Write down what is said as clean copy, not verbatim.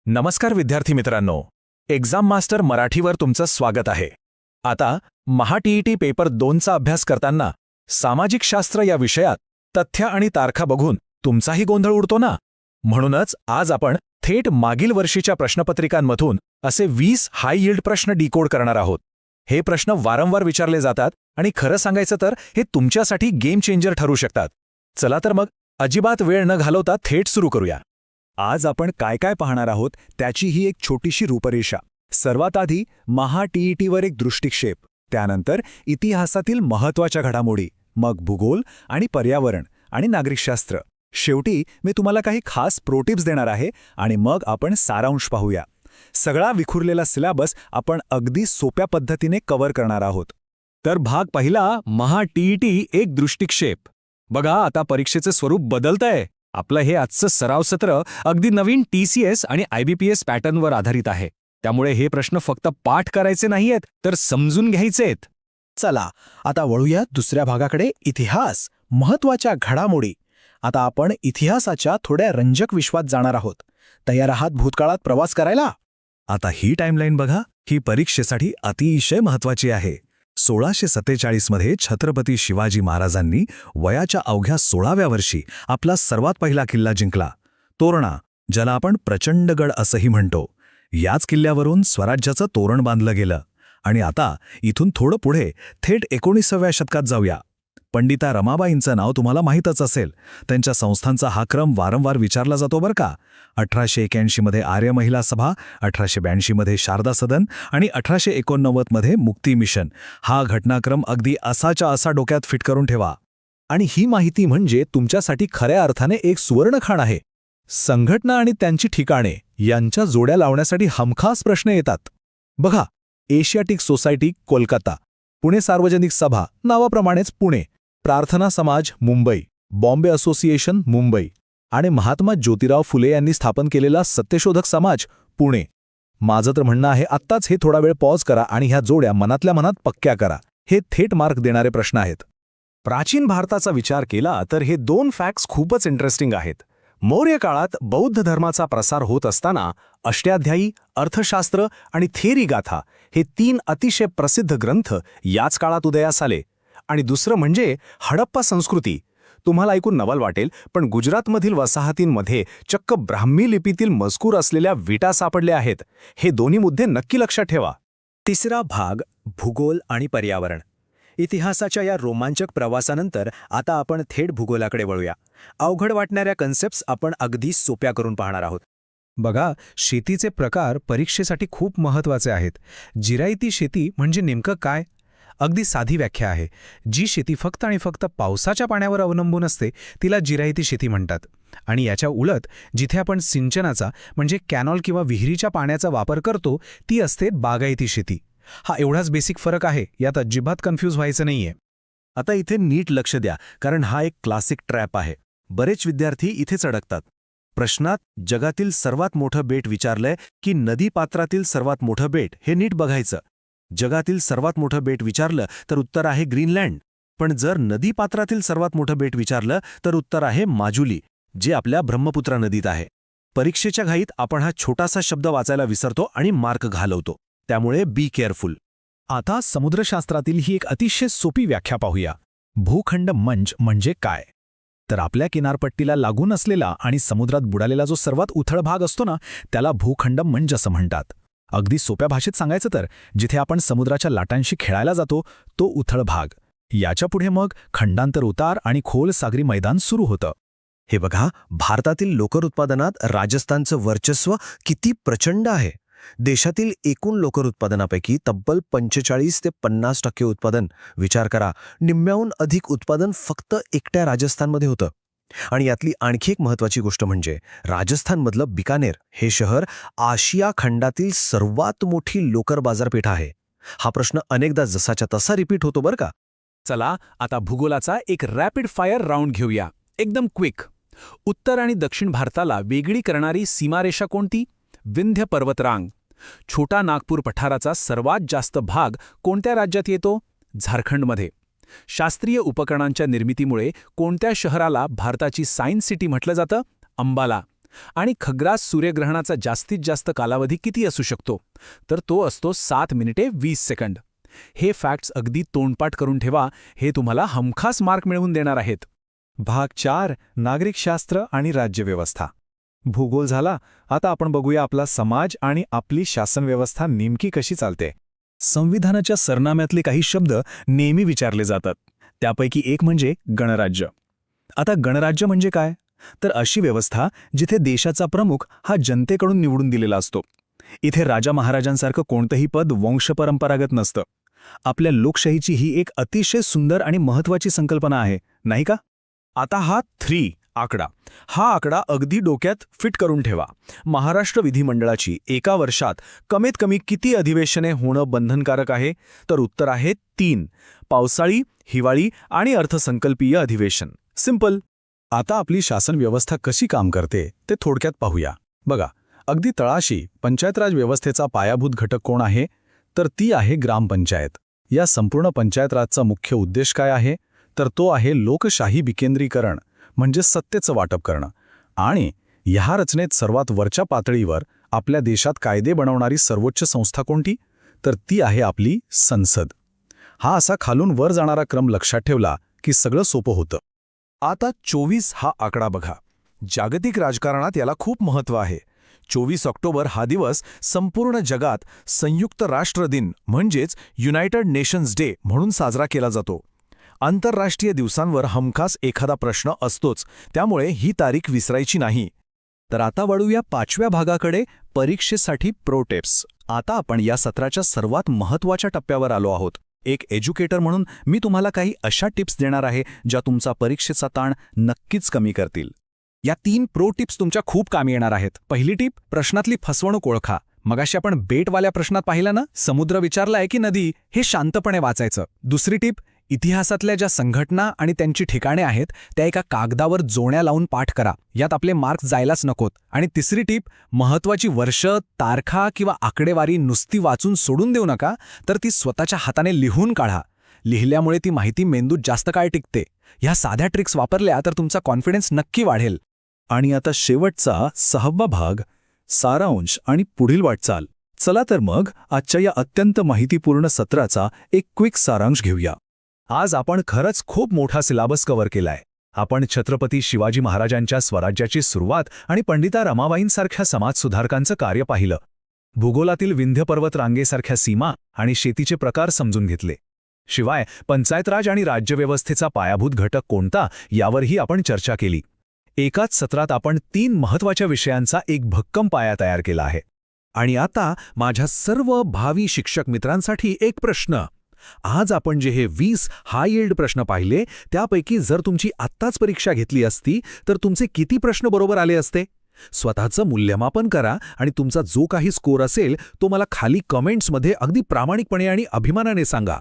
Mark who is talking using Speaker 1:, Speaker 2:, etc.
Speaker 1: नमस्कार विद्यार्थी मित्रांनो, एक्झाम मास्टर मराठीवर तुमचं स्वागत आहे. आता महा-टी-ई-टी पेपर 2चा अभ्यास करताना सामाजिक शास्त्र या विषयात तथ्य आणि तारखा बघून तुमचाही गोंधळ उडतो ना. म्हणूनच आज आपण थेट मागील वर्षीच्या प्रश्नपत्रिकांमधून असे 20 हाय यील्ड प्रश्न डिकोड करणार आहोत. हे प्रश्न वारंवार विचारले जातात आणि खरं सांगायचं तर हे तुमच्यासाठी गेम चेंजर ठरू शकतात. चला तर मग अजिबात वेळ न घालवता थेट सुरू करूया.
Speaker 2: आज आपण काय काय पाहणार आहोत त्याची ही एक छोटीशी रूपरेषा. सर्वात आधी महा-टी-ई-टीवर एक दृष्टिक्षेप, त्यानंतर इतिहासातील महत्त्वाच्या घडामोडी, मग भूगोल आणि पर्यावरण आणि नागरिकशास्त्र. शेवटी मी तुम्हाला काही खास प्रोटिप्स देणार आहे आणि मग आपण सारांश पाहूया. सगळा विखुरलेला सिलेबस आपण अगदी सोप्या पद्धतीने कव्हर करणार आहोत.
Speaker 1: तर भाग पहिला, महा-टी-ई-टी एक दृष्टिक्षेप. बघा, आता परीक्षेचं स्वरूप बदलतंय. आपलं हे आजचं सराव सत्र अगदी नवीन TCS आणि IBPS पॅटर्नवर आधारित आहे. त्यामुळे हे प्रश्न फक्त पाठ करायचे नाहीयेत, तर समजून घ्यायचेत.
Speaker 3: चला आता वळूया दुसऱ्या भागाकडे, इतिहास, महत्त्वाच्या घडामोडी. आता आपण इतिहासाच्या थोड्या रंजक विश्वात जाणार आहोत. तयार आहात भूतकाळात प्रवास करायला?
Speaker 2: आता ही टाईमलाईन बघा, ही परीक्षेसाठी अतिशय महत्त्वाची आहे. 1647 मध्ये छत्रपती शिवाजी महाराजांनी वयाच्या अवघ्या 16व्या वर्षी आपला सर्वात पहिला किल्ला जिंकला, तोरणा, ज्याला आपण प्रचंडगड असंही म्हणतो. याच किल्ल्यावरून स्वराज्याचं तोरण बांधलं गेलं. आणि आता इथून थोडं पुढे थेट 19व्या शतकात जाऊया. पंडिता रमाबाईंचं नाव तुम्हाला माहीतच असेल. त्यांच्या संस्थांचा हा क्रम वारंवार विचारला जातो बरं का. 1881 मध्ये आर्य महिला सभा, 1882 मध्ये शारदा सदन आणि 1889 मध्ये मुक्ती मिशन. हा घटनाक्रम अगदी असाच्या असा डोक्यात फिट करून ठेवा.
Speaker 3: आणि ही माहिती म्हणजे तुमच्यासाठी खऱ्या अर्थाने एक सुवर्णखाण आहे. संघटना आणि त्यांची ठिकाणे यांच्या जोड्या लावण्यासाठी हमखास प्रश्न येतात. बघा, एशियाटिक सोसायटी कोलकाता, पुणे सार्वजनिक सभा नावाप्रमाणेच पुणे, प्रार्थना समाज मुंबई, बॉम्बे असोसिएशन मुंबई आणि महात्मा ज्योतिराव फुले यांनी स्थापन केलेला सत्यशोधक समाज पुणे. माझं तर म्हणणं आहे, आत्ताच हे थोडा वेळ पॉज करा आणि ह्या जोड्या मनातल्या मनात पक्क्या करा. हे थेट मार्क देणारे प्रश्न आहेत.
Speaker 1: प्राचीन भारताचा विचार केला तर हे 2 फॅक्ट्स खूपच इंटरेस्टिंग आहेत. मौर्य काळात बौद्ध धर्माचा प्रसार होत असताना अष्टाध्यायी, अर्थशास्त्र आणि थेरी गाथा हे 3 अतिशय प्रसिद्ध ग्रंथ याच काळात उदयास आले. आणि दुसरं म्हणजे हडप्पा संस्कृती. तुम्हाला ऐकून नवल वाटेल, पण गुजरातमधील वसाहतींमध्ये चक्क ब्राह्मी लिपीतील मजकूर असलेल्या विटा सापडल्या आहेत. हे दोन्ही मुद्दे नक्की लक्षात ठेवा.
Speaker 2: तिसरा भाग, भूगोल आणि पर्यावरण. इतिहासाच्या या रोमांचक प्रवासानंतर आता आपण थेट भूगोलाकडे वळूया. अवघड वाटणाऱ्या कन्सेप्ट्स आपण अगदी सोप्या करून पाहणार आहोत.
Speaker 3: बघा, शेतीचे प्रकार परीक्षेसाठी खूप महत्त्वाचे आहेत. जिरायती शेती म्हणजे नेमकं काय? अगदी साधी व्याख्या आहे. जी शेती फक्त आणि फक्त पावसाच्या पाण्यावर अवलंबून असते तिला जिरायती शेती म्हणतात. आणि याच्या उलट जिथे आपण सिंचनाचा म्हणजे कॅनॉल किंवा विहिरीच्या पाण्याचा वापर करतो ती असते बागायती शेती. हा एवढाच बेसिक फरक आहे, यात अजिबात कन्फ्यूज व्हायचं नाहीये.
Speaker 1: आता इथे नीट लक्ष द्या, कारण हा एक क्लासिक ट्रॅप आहे. बरेच विद्यार्थी इथेच अडकतात. प्रश्नात जगातील सर्वात मोठं बेट विचारलंय की नदीपात्रातील सर्वात मोठं बेट, हे नीट बघायचं. जगातील सर्वात मोठं बेट विचारलं तर उत्तर आहे ग्रीनलँड. पण जर नदीपात्रातील सर्वात मोठं बेट विचारलं तर उत्तर आहे माजुली, जे आपल्या ब्रह्मपुत्रा नदीत आहे. परीक्षेच्या घाईत आपण हा छोटासा शब्द वाचायला विसरतो आणि मार्क घालवतो. त्यामुळे बी केअरफुल.
Speaker 3: आता समुद्रशास्त्रातील ही एक अतिशय सोपी व्याख्या पाहूया. भूखंड मंच म्हणजे काय? तर आपल्या किनारपट्टीला लागून असलेला आणि समुद्रात बुडालेला जो सर्वात उथळ भाग असतो ना, त्याला भूखंड मंच असं म्हणतात. अगदी सोप्या भाषेत सांगायचं तर जिथे आपण समुद्राच्या लाटांशी खेळायला जातो तो उथळ भाग. याच्या पुढे मग खंडांतर उतार आणि खोल सागरी मैदान सुरू होतं.
Speaker 4: हे बघा, भारतातील लोकर उत्पादनात राजस्थानचं वर्चस्व किती प्रचंड आहे. देशातील एकूण लोकर उत्पादनापैकी तब्बल 45 ते 50% उत्पादन, विचार करा, निम्म्याहून अधिक उत्पादन फक्त एकट्या राजस्थानमध्ये होतं. आणि यातली आणखी एक महत्त्वाची गोष्ट म्हणजे राजस्थानमधलं बिकानेर हे शहर आशिया खंडातील सर्वात मोठी लोकर बाजारपेठ आहे. हा प्रश्न अनेकदा जसाच्या तसा रिपीट होतो बरं का.
Speaker 1: चला आता भूगोलाचा एक रॅपिड फायर राऊंड घेऊया, एकदम क्विक. उत्तर आणि दक्षिण भारताला वेगळी करणारी सीमारेषा कोणती? विंध्य पर्वतरांग. छोटा नागपूर पठाराचा सर्वात जास्त भाग कोणत्या राज्यात येतो? झारखंडमध्ये. शास्त्रीय उपकरणांच्या निर्मितीमुळे कोणत्या शहराला भारताची सायन्स सिटी म्हटलं जातं? अंबाला. आणि खग्रास सूर्यग्रहणाचा जास्तीत जास्त कालावधी किती असू शकतो तर तो असतो 7 मिनिटे 20 सेकंद. हे फॅक्ट्स अगदी तोंडपाठ करून ठेवा, हे तुम्हाला हमखास मार्क मिळवून देणार आहेत.
Speaker 3: भाग 4 नागरिकशास्त्र आणि राज्यव्यवस्था. भूगोल झाला. आता आपण बघूया आपला समाज आणि आपली शासनव्यवस्था नेमकी कशी चालते.
Speaker 1: संविधानाच्या सरनाम्यातले काही शब्द नेहमी विचारले जातात. त्यापैकी एक म्हणजे गणराज्य. आता गणराज्य म्हणजे काय तर अशी व्यवस्था जिथे देशाचा प्रमुख हा जनतेकडून निवडून दिलेला असतो. इथे राजा महाराजांसारखं कोणतंही पद वंशपरंपरागत नसतं. आपल्या लोकशाहीची ही एक अतिशय सुंदर आणि महत्त्वाची संकल्पना आहे, नाही का? आता हा 3 आकडा, हा आकडा अगदी डोक्यात फिट करून ठेवा. महाराष्ट्र विधिमंडळाची एका वर्षात कमीत कमी किती अधिवेशने होणं बंधनकारक आहे तर उत्तर आहे 3. पावसाळी, हिवाळी आणि अर्थसंकल्पीय अधिवेशन. सिंपल.
Speaker 3: आता आपली शासनव्यवस्था कशी काम करते ते थोडक्यात पाहूया. बघा, अगदी तळाशी पंचायतराज व्यवस्थेचा पायाभूत घटक कोण आहे तर ती आहे ग्रामपंचायत. या संपूर्ण पंचायतराजचा मुख्य उद्देश काय आहे तर तो आहे लोकशाही विकेंद्रीकरण, म्हणजे सत्तेचं वाटप करणं. आणि ह्या रचनेत सर्वात वरच्या पातळीवर आपल्या देशात कायदे बनवणारी सर्वोच्च संस्था कोणती तर ती आहे आपली संसद. हा असा खालून वर जाणारा क्रम लक्षात ठेवला की सगळं सोपं होतं.
Speaker 1: आता 24 हा आकडा बघा. जागतिक राजकारणात याला खूप महत्त्व आहे. 24 ऑक्टोबर हा दिवस संपूर्ण जगात संयुक्त राष्ट्र दिन म्हणजेच युनायटेड नेशन्स डे म्हणून साजरा केला जातो. आंतरराष्ट्रीय दिवसांवर हमखास एखादा प्रश्न असतोच, त्यामुळे ही तारीख विसरायची नाही. तर आता वळूया 5व्या भागाकडे, परीक्षेसाठी प्रो टिप्स. आता आपण या सत्राच्या सर्वात महत्त्वाच्या टप्प्यावर आलो आहोत. एक एज्युकेटर म्हणून मी तुम्हाला काही अशा टिप्स देणार आहे ज्या तुमचा परीक्षेचा ताण नक्कीच कमी करतील. या 3 प्रो टिप्स तुमच्या खूप कामी येणार आहेत. पहिली टिप, प्रश्नातली फसवणूक ओळखा. मगाशी आपण बेटवाल्या प्रश्नात पाहिलं ना, समुद्र विचारलाय की नदी, हे शांतपणे वाचायचं. दुसरी टिप, इतिहासातल्या ज्या संघटना आणि त्यांची ठिकाणे आहेत त्या एका कागदावर जोड्या लावून पाठ करा. यात आपले मार्क्स जायलाच नकोत. आणि तिसरी टिप, महत्त्वाची वर्ष, तारखा किंवा आकडेवारी नुसती वाचून सोडून देऊ नका, तर ती स्वतःच्या हाताने लिहून काढा. लिहिल्यामुळे ती माहिती मेंदूत जास्त काळ टिकते. ह्या साध्या ट्रिक्स वापरल्या तर तुमचा कॉन्फिडन्स नक्की वाढेल.
Speaker 3: आणि आता शेवटचा 6वा भाग, सारांश आणि पुढील वाटचाल. चला तर मग आजच्या या अत्यंत माहितीपूर्ण सत्राचा एक क्विक सारांश घेऊया. आज आपण खरंच खूप मोठा सिलेबस कव्हर केलाय. आपण छत्रपती शिवाजी महाराजांच्या स्वराज्याची सुरुवात आणि पंडिता रमाबाईंसारख्या समाजसुधारकांचं कार्य पाहिलं. भूगोलातील विंध्य पर्वत रांगेसारख्या सीमा आणि शेतीचे प्रकार समजून घेतले. शिवाय पंचायतराज आणि राज्यव्यवस्थेचा पायाभूत घटक कोणता यावरही आपण चर्चा केली. एकाच सत्रात आपण 3 महत्त्वाच्या विषयांचा एक भक्कम पाया तयार केला आहे. आणि आता माझ्या सर्व भावी शिक्षक मित्रांसाठी एक प्रश्न. आज आपण जे हे 20 हाय यील्ड प्रश्न पाहिले त्यापैकी जर तुमची आत्ताच परीक्षा घेतली असती तर तुमचे किती प्रश्न बरोबर आले असते? स्वतःचं मूल्यमापन करा आणि तुमचा जो काही स्कोर असेल तो मला खाली कमेंट्समध्ये अगदी प्रामाणिकपणे आणि अभिमानाने सांगा.